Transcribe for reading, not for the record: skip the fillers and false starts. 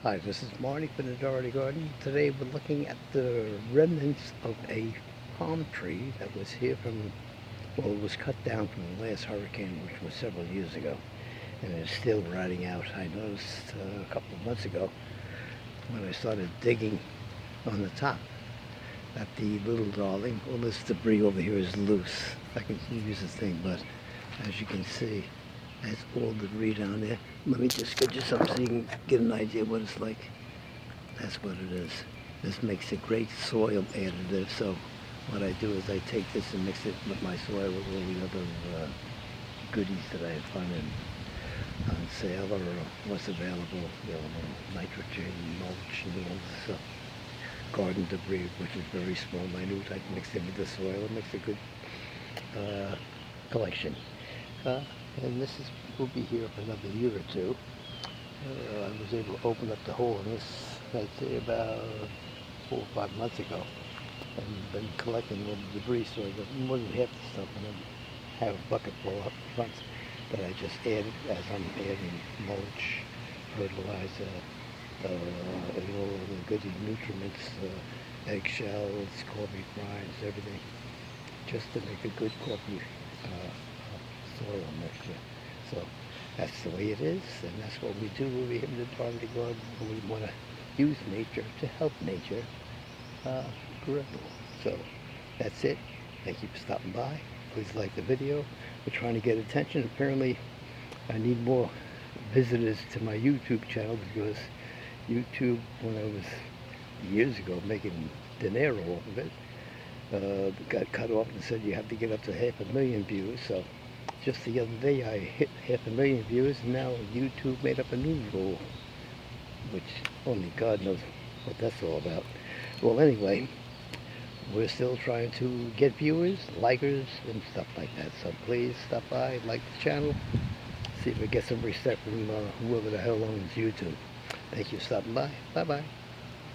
Hi, this is Marty from the Dougherty Garden. Today we're looking at the remnants of a palm tree that was here from, well, it was cut down from the last hurricane, which was several years ago, and it's still rotting out. I noticed a couple of months ago when I started digging on the top that the little darling, all this debris over here is loose. I can use this thing, but as you can see, that's all debris down there. Let me just get you some so you can get an idea what it's like. That's what it is. This makes a great soil additive. So what I do is I take this and mix it with my soil with all the other goodies that I find on sale or what's available. You know, nitrogen, mulch, and all this stuff. Garden debris, which is very small, minute. I mix it with the soil. It makes a good collection. And this will be here for another year or two. I was able to open up the hole in this, I'd say about 4 or 5 months ago, and been collecting all the debris, so I got more than half the stuff, and then have a bucket full up front that I just added as I'm adding mulch, fertilizer, and all the good nutriments, eggshells, coffee grinds, everything, just to make a good coffee soil mixture. So that's the way it is, and that's what we do over here in the Dougherty Garden. We want to use nature to help nature grow. So that's it. Thank you for stopping by. Please like the video. We're trying to get attention. Apparently, I need more visitors to my YouTube channel because YouTube, when I was years ago making dinero off of it, got cut off and said you have to get up to 500,000 views. So just the other day I hit 500,000 views, and now YouTube made up a new rule, which only God knows what that's all about. Well, anyway, we're still trying to get viewers, likers, and stuff like that. So please stop by, like the channel, see if we get some respect from whoever the hell owns YouTube. Thank you for stopping by. Bye-bye.